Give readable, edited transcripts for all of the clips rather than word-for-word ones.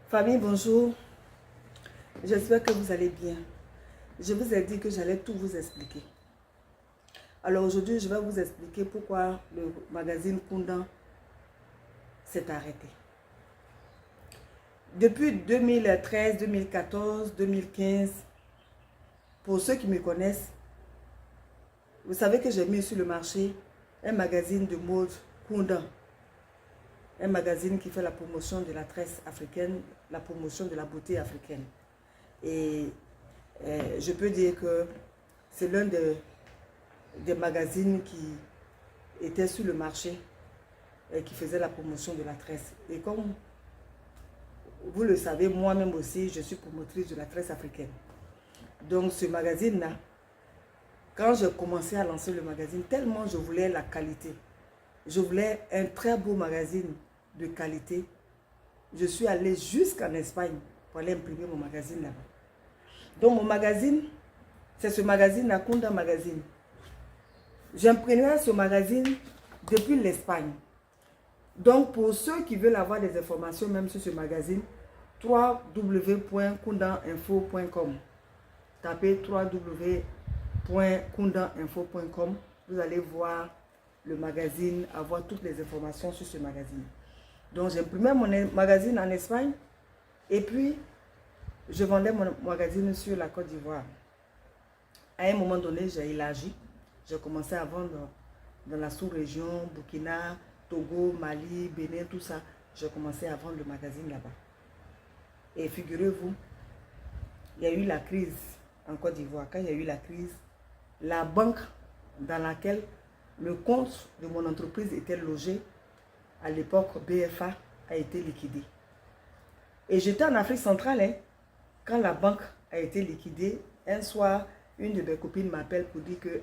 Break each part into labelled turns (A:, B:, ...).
A: Famille, bonjour. J'espère que vous allez bien. Je vous ai dit que j'allais tout vous expliquer. Alors aujourd'hui, je vais vous expliquer pourquoi le magazine Koundan s'est arrêté. Depuis 2013, 2014, 2015, pour ceux qui me connaissent, vous savez que j'ai mis sur le marché un magazine de mode Koundan. Un magazine qui fait la promotion de la tresse africaine, la promotion de la beauté africaine. Et je peux dire que c'est l'un des magazines qui était sur le marché et qui faisait la promotion de la tresse. Et comme vous le savez, moi-même aussi, je suis promotrice de la tresse africaine. Donc ce magazine-là, quand j'ai commencé à lancer le magazine, tellement je voulais la qualité, je voulais un très beau magazine de qualité, je suis allée jusqu'en Espagne pour aller imprimer mon magazine là-bas. Donc mon magazine, c'est ce magazine, la Koundan Magazine. J'imprimais ce magazine depuis l'Espagne. Donc pour ceux qui veulent avoir des informations même sur ce magazine, www.koundaninfo.com. Tapez www.koundaninfo.com. Vous allez voir le magazine, avoir toutes les informations sur ce magazine. Donc j'imprimais mon magazine en Espagne et puis je vendais mon magazine sur la Côte d'Ivoire. À un moment donné, j'ai élargi. J'ai commencé à vendre dans la sous-région, Burkina, Togo, Mali, Bénin, tout ça. J'ai commencé à vendre le magazine là-bas. Et figurez-vous, il y a eu la crise en Côte d'Ivoire. Quand il y a eu la crise, la banque dans laquelle le compte de mon entreprise était logé, à l'époque BFA, a été liquidé. Et j'étais en Afrique centrale, hein, quand la banque a été liquidée. Un soir, une de mes copines m'appelle pour dire que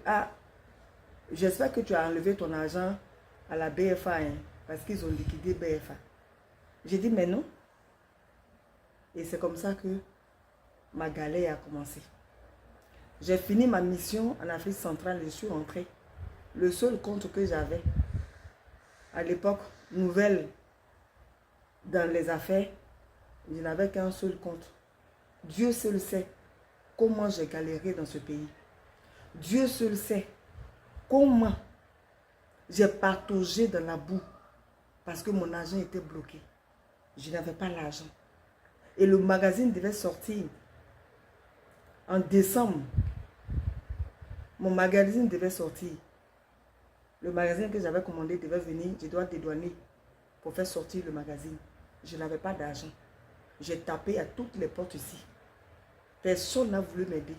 A: j'espère que tu as enlevé ton argent à la BFA, hein, parce qu'ils ont liquidé BFA. J'ai dit mais non. Et c'est comme ça que ma galère a commencé. J'ai fini ma mission en Afrique centrale, je suis rentrée. Le seul compte que j'avais, à l'époque, nouvelle dans les affaires, je n'avais qu'un seul compte. Dieu seul sait comment j'ai galéré dans ce pays. Dieu seul sait comment j'ai pataugé dans la boue parce que mon argent était bloqué. Je n'avais pas l'argent. Et le magazine devait sortir en décembre. Mon magazine devait sortir. Le magazine que j'avais commandé devait venir. Je dois dédouaner pour faire sortir le magazine. Je n'avais pas d'argent. J'ai tapé à toutes les portes ici. Personne n'a voulu m'aider.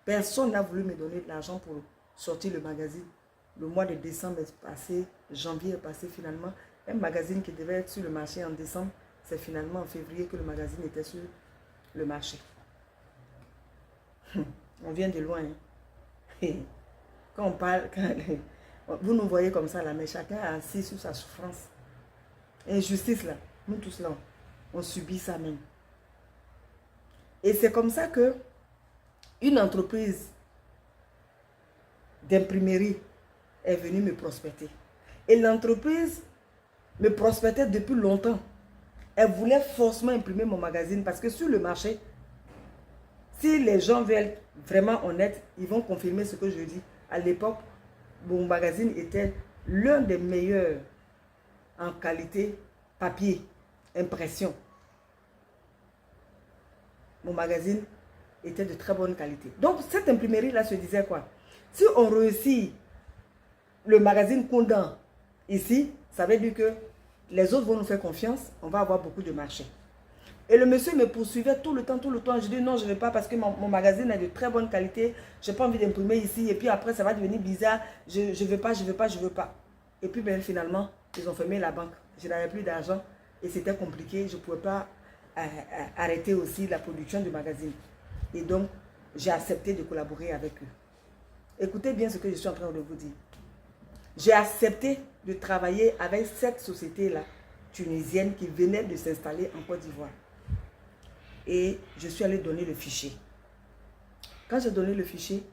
A: Personne n'a voulu me donner de l'argent pour sortir le magazine. Le mois de décembre est passé, janvier est passé finalement. Un magazine qui devait être sur le marché en décembre, c'est finalement en février que le magazine était sur le marché. On vient de loin. Hein? Quand on parle, vous nous voyez comme ça là, mais chacun est assis sur sa souffrance. Injustice là, nous tous là, on subit ça même. Et c'est comme ça que une entreprise d'imprimerie est venue me prospecter. Et l'entreprise me prospectait depuis longtemps. Elle voulait forcément imprimer mon magazine parce que sur le marché, si les gens veulent vraiment honnêtes, ils vont confirmer ce que je dis. À l'époque, mon magazine était l'un des meilleurs en qualité papier, impression. Mon magazine était de très bonne qualité. Donc, cette imprimerie-là se disait quoi? Si on réussit le magazine Koundan ici, ça veut dire que les autres vont nous faire confiance, on va avoir beaucoup de marché. Et le monsieur me poursuivait tout le temps. Je dis non, je ne vais pas parce que mon magazine est de très bonne qualité. Je n'ai pas envie d'imprimer ici. Et puis après, ça va devenir bizarre. Je ne veux pas. Et puis ben, finalement, ils ont fermé la banque. Je n'avais plus d'argent et c'était compliqué. Je ne pouvais pas arrêter aussi la production du magazine. Et donc, j'ai accepté de collaborer avec eux. Écoutez bien ce que je suis en train de vous dire. J'ai accepté de travailler avec cette société-là, tunisienne, qui venait de s'installer en Côte d'Ivoire. Et je suis allée donner le fichier. Quand j'ai donné le fichier,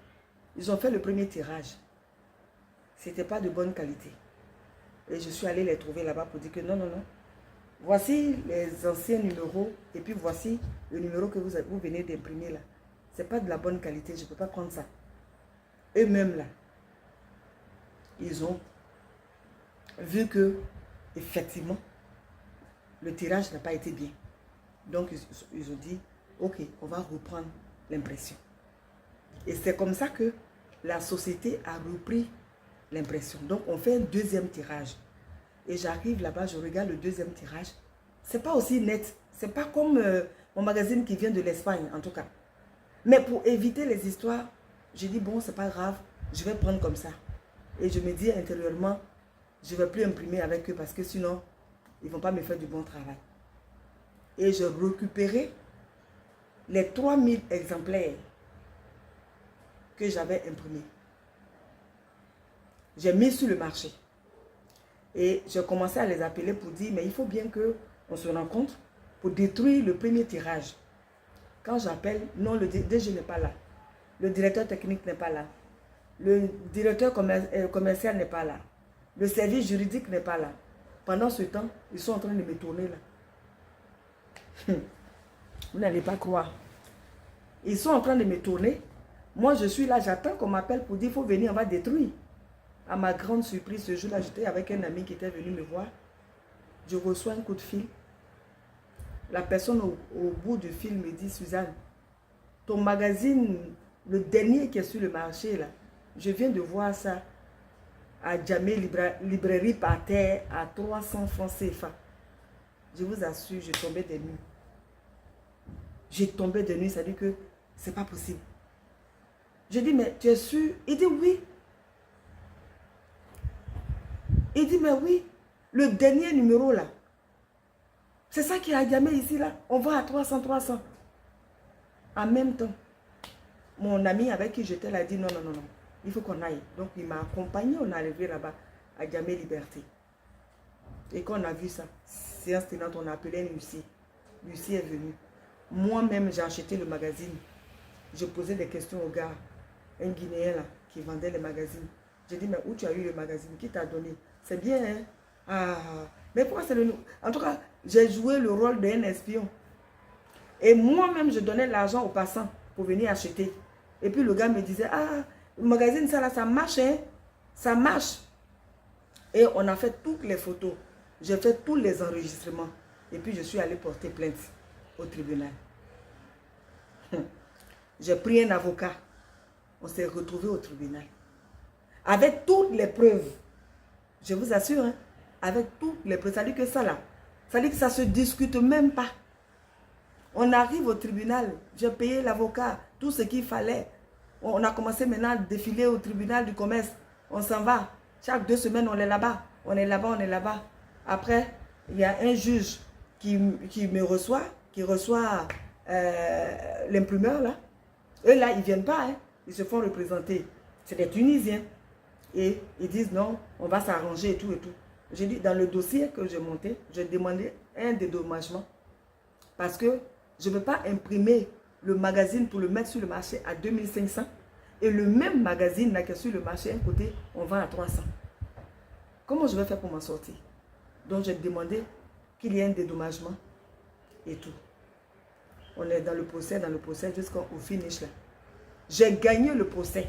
A: ils ont fait le premier tirage. Ce n'était pas de bonne qualité. Et je suis allée les trouver là-bas pour dire que non, Voici les anciens numéros et puis voici le numéro que vous venez d'imprimer là. Ce n'est pas de la bonne qualité, je ne peux pas prendre ça. Eux-mêmes là, ils ont vu que effectivement le tirage n'a pas été bien. Donc ils ont dit, ok, on va reprendre l'impression. Et c'est comme ça que la société a repris l'impression. Donc on fait un deuxième tirage. Et j'arrive là-bas, je regarde le deuxième tirage. C'est pas aussi net. C'est pas comme mon magazine qui vient de l'Espagne, en tout cas. Mais pour éviter les histoires, j'ai dit, bon, c'est pas grave, je vais prendre comme ça. Et je me dis intérieurement, je ne vais plus imprimer avec eux parce que sinon, ils ne vont pas me faire du bon travail. Et j'ai récupéré les 3000 exemplaires que j'avais imprimés. J'ai mis sur le marché. Et j'ai commencé à les appeler pour dire, mais il faut bien qu'on se rencontre pour détruire le premier tirage. Quand j'appelle, non, le DG n'est pas là. Le directeur technique n'est pas là. Le directeur commercial n'est pas là. Le service juridique n'est pas là. Pendant ce temps, ils sont en train de me tourner là. Vous n'allez pas croire. Ils sont en train de me tourner. Moi, je suis là, j'attends qu'on m'appelle pour dire, il faut venir, on va détruire. À ma grande surprise, ce jour-là, j'étais avec un ami qui était venu me voir. Je reçois un coup de fil. La personne au bout du fil me dit, Suzanne, ton magazine, le dernier qui est sur le marché, là, je viens de voir ça à Djamé librairie par terre à 300 francs CFA. Je vous assure, je tombais des nues. J'ai tombé des nues, ça dit que c'est pas possible. Je dis, mais tu es sûr? Il dit oui. Il dit, mais oui, le dernier numéro là, c'est ça qui a Djamé ici là. On va à 300. En même temps, mon ami avec qui j'étais là a dit, non, il faut qu'on aille. Donc il m'a accompagné, on est arrivé là-bas à Djamé Liberté. Et quand on a vu ça, séance tenante, on a appelé Lucie. Lucie est venue. Moi-même, j'ai acheté le magazine. Je posais des questions au gars, un Guinéen là, qui vendait les magazines. J'ai dit, mais où tu as eu le magazine? Qui t'a donné? C'est bien, hein? Ah, mais pourquoi c'est le... En tout cas, j'ai joué le rôle d'un espion. Et moi-même, je donnais l'argent aux passants pour venir acheter. Et puis le gars me disait, ah, le magazine, ça là, ça marche, hein? Ça marche. Et on a fait toutes les photos. J'ai fait tous les enregistrements. Et puis je suis allé porter plainte au tribunal. J'ai pris un avocat. On s'est retrouvé au tribunal. Avec toutes les preuves. Je vous assure, hein, avec toutes les preuves. Ça dit que ça là, ça dit que ça ne se discute même pas. On arrive au tribunal, j'ai payé l'avocat, tout ce qu'il fallait. On a commencé maintenant à défiler au tribunal du commerce. On s'en va. Chaque 2 semaines, on est là-bas. On est là-bas, on est là-bas. Après, il y a un juge qui me reçoit, qui reçoit l'imprimeur là. Eux là, ils ne viennent pas, hein. Ils se font représenter. C'est des Tunisiens. Et ils disent non, on va s'arranger et tout et tout. J'ai dit, dans le dossier que j'ai monté, j'ai demandé un dédommagement. Parce que je ne veux pas imprimer le magazine pour le mettre sur le marché à 2500. Et le même magazine là qui est sur le marché, un côté, on vend à 300. Comment je vais faire pour m'en sortir? Donc j'ai demandé qu'il y ait un dédommagement et tout. On est dans le procès jusqu'au finish là. J'ai gagné le procès.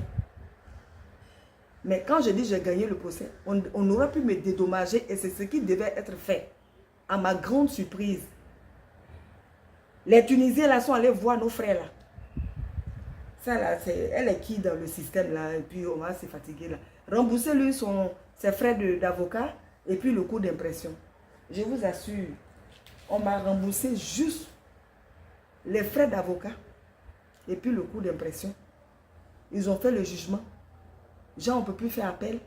A: Mais quand je dis j'ai gagné le procès, on aurait pu me dédommager et c'est ce qui devait être fait. À ma grande surprise, les Tunisiens là sont allés voir nos frères là. Ça là, elle est qui dans le système là, et puis on va se fatiguer là. Rembourser lui ses frais d'avocat et puis le coût d'impression. Je vous assure, on m'a remboursé juste les frais d'avocat et puis le coût d'impression. Ils ont fait le jugement. Genre, on ne peut plus faire appel.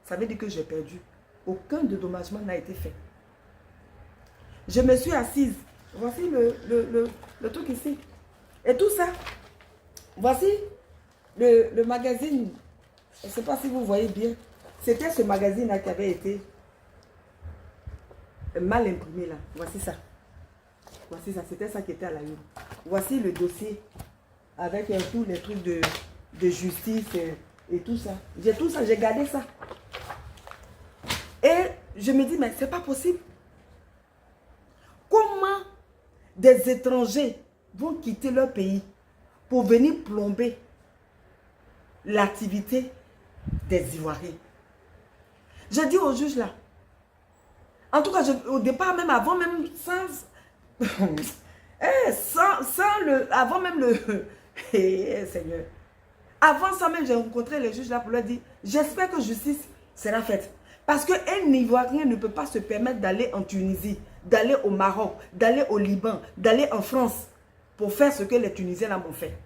A: Ça veut dire que j'ai perdu. Aucun dédommagement n'a été fait. Je me suis assise. Voici le truc ici. Et tout ça. Voici le magazine. Je ne sais pas si vous voyez bien. C'était ce magazine-là qui avait été mal imprimé là. Voici ça. Voici ça. C'était ça qui était à la une. Voici le dossier avec tous les trucs de justice et tout ça. J'ai tout ça, j'ai gardé ça. Et je me dis, mais c'est pas possible. des étrangers vont quitter leur pays pour venir plomber l'activité des Ivoiriens. Je dis au juge là, en tout cas, au départ, même avant, même avant même le... Seigneur. Avant ça même, j'ai rencontré les juges là pour leur dire, j'espère que justice sera faite. Parce qu'un Ivoirien ne peut pas se permettre d'aller en Tunisie, d'aller au Maroc, d'aller au Liban, d'aller en France pour faire ce que les Tunisiens là m'ont fait.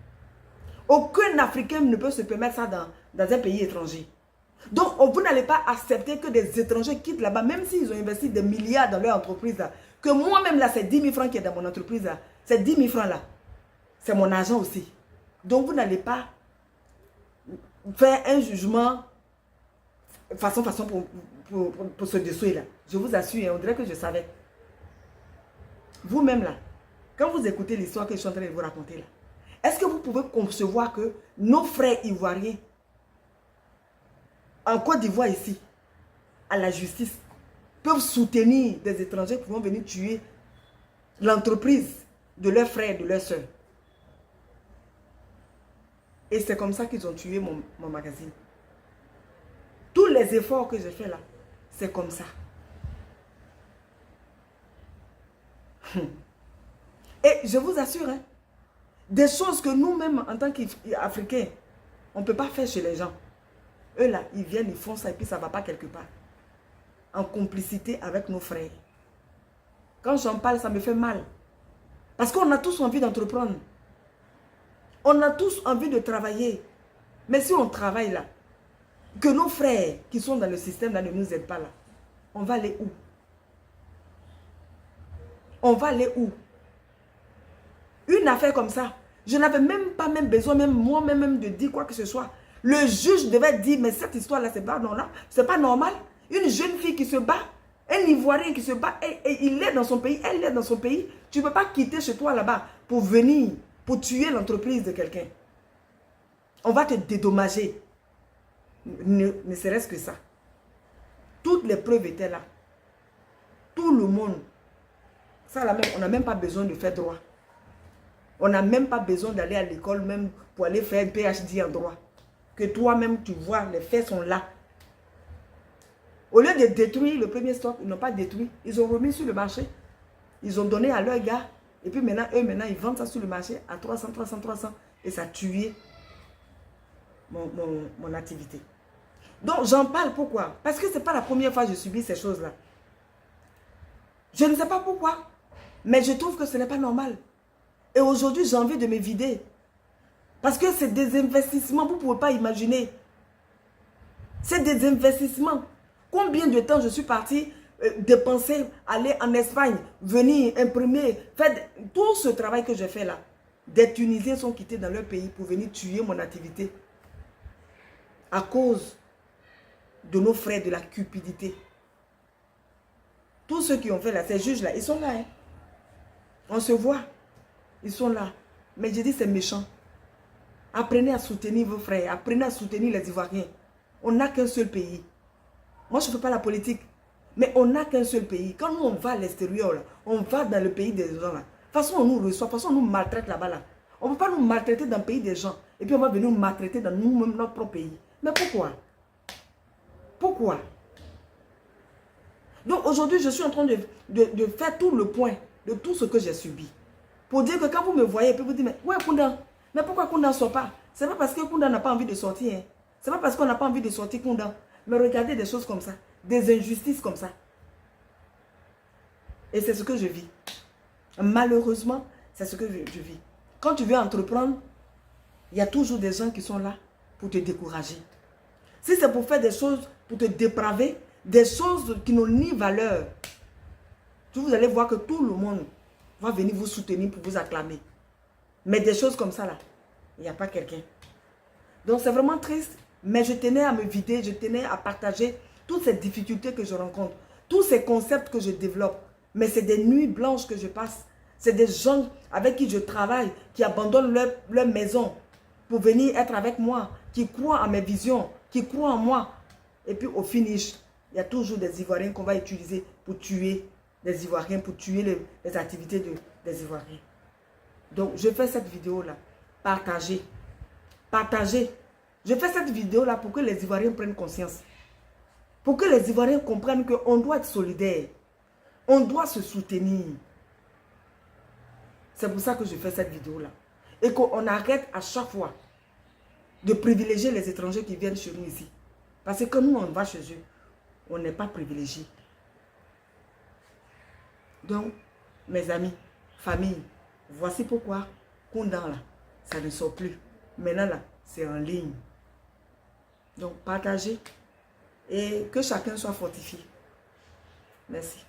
A: Aucun Africain ne peut se permettre ça dans un pays étranger. Donc, vous n'allez pas accepter que des étrangers quittent là-bas, même s'ils ont investi des milliards dans leur entreprise là. Que moi-même là, c'est 10 000 francs qui est dans mon entreprise là. C'est 10 000 francs là. C'est mon argent aussi. Donc, vous n'allez pas faire un jugement façon pour se détruire là. Je vous assure, on dirait que je savais. Vous-même là, quand vous écoutez l'histoire que je suis en train de vous raconter là, est-ce que vous pouvez concevoir que nos frères ivoiriens en Côte d'Ivoire ici, à la justice, peuvent soutenir des étrangers qui vont venir tuer l'entreprise de leurs frères et de leurs soeurs? Et c'est comme ça qu'ils ont tué mon magazine. Tous les efforts que j'ai fait là, c'est comme ça. Et je vous assure, hein, des choses que nous-mêmes, en tant qu'Africains, on ne peut pas faire chez les gens. Eux là, ils viennent, ils font ça et puis ça ne va pas quelque part. En complicité avec nos frères. Quand j'en parle, ça me fait mal. Parce qu'on a tous envie d'entreprendre. On a tous envie de travailler. Mais si on travaille là, que nos frères qui sont dans le système là ne nous aident pas là, on va aller où? On va aller où? Une affaire comme ça, je n'avais même pas besoin, moi-même, de dire quoi que ce soit. Le juge devait dire, mais cette histoire-là, c'est pas normal. C'est pas normal. Une jeune fille qui se bat, un Ivoirien qui se bat, et il est dans son pays, elle est dans son pays. Tu ne peux pas quitter chez toi là-bas pour venir, pour tuer l'entreprise de quelqu'un. On va te dédommager. Ne serait-ce que ça. Toutes les preuves étaient là. Tout le monde. Ça là même, on n'a même pas besoin de faire droit. On n'a même pas besoin d'aller à l'école même pour aller faire un PhD en droit. Que toi-même, tu vois, les faits sont là. Au lieu de détruire le premier stock, ils n'ont pas détruit. Ils ont remis sur le marché. Ils ont donné à leurs gars. Et puis maintenant, ils vendent ça sur le marché à 300. Et ça a tué mon activité. Donc, j'en parle pourquoi? Parce que ce n'est pas la première fois que je subis ces choses-là. Je ne sais pas pourquoi. Mais je trouve que ce n'est pas normal. Et aujourd'hui, j'ai envie de me vider. Parce que c'est des investissements, vous ne pouvez pas imaginer. C'est des investissements. Combien de temps je suis partie dépenser, aller en Espagne, venir imprimer, faire tout ce travail que j'ai fait là. Des Tunisiens sont quittés dans leur pays pour venir tuer mon activité. À cause de nos frères, de la cupidité. Tous ceux qui ont fait là, ces juges-là, ils sont là. Hein. On se voit. Ils sont là. Mais je dis, c'est méchant. Apprenez à soutenir vos frères. Apprenez à soutenir les Ivoiriens. On n'a qu'un seul pays. Moi, je ne fais pas la politique. Mais on n'a qu'un seul pays. Quand nous, on va à l'extérieur, on va dans le pays des gens. Là. De toute façon, on nous reçoit. De toute façon, on nous maltraite là-bas. Là. On ne peut pas nous maltraiter dans le pays des gens. Et puis, on va venir nous maltraiter dans nous-mêmes, notre propre pays. Mais pourquoi? Pourquoi? Donc, aujourd'hui, je suis en train de faire tout le point de tout ce que j'ai subi. Pour dire que quand vous me voyez, puis vous dites, mais ouais, Kounda, mais pourquoi Kounda ne sort pas? Ce n'est pas parce que Kounda n'a pas envie de sortir. Hein. Ce n'est pas parce qu'on n'a pas envie de sortir Kounda. Mais regardez des choses comme ça, des injustices comme ça. Et c'est ce que je vis. Malheureusement, c'est ce que je vis. Quand tu veux entreprendre, il y a toujours des gens qui sont là pour te décourager. Si c'est pour faire des choses, pour te dépraver, des choses qui n'ont ni valeur, vous allez voir que tout le monde va venir vous soutenir pour vous acclamer. Mais des choses comme ça là, il n'y a pas quelqu'un. Donc c'est vraiment triste, mais je tenais à me vider, je tenais à partager toutes ces difficultés que je rencontre, tous ces concepts que je développe. Mais c'est des nuits blanches que je passe. C'est des gens avec qui je travaille, qui abandonnent leur maison pour venir être avec moi, qui croient à mes visions, qui croient en moi. Et puis au finish, il y a toujours des Ivoiriens qu'on va utiliser pour tuer des Ivoiriens, pour tuer les activités des Ivoiriens. Donc, je fais cette vidéo-là. Partagez. Partagez. Je fais cette vidéo-là pour que les Ivoiriens prennent conscience. Pour que les Ivoiriens comprennent qu'on doit être solidaire. On doit se soutenir. C'est pour ça que je fais cette vidéo-là. Et qu'on arrête à chaque fois de privilégier les étrangers qui viennent chez nous ici. Parce que quand nous, on va chez eux, on n'est pas privilégiés. Donc, mes amis, famille, voici pourquoi Koundan là, ça ne sort plus. Maintenant là, c'est en ligne. Donc, partagez et que chacun soit fortifié. Merci.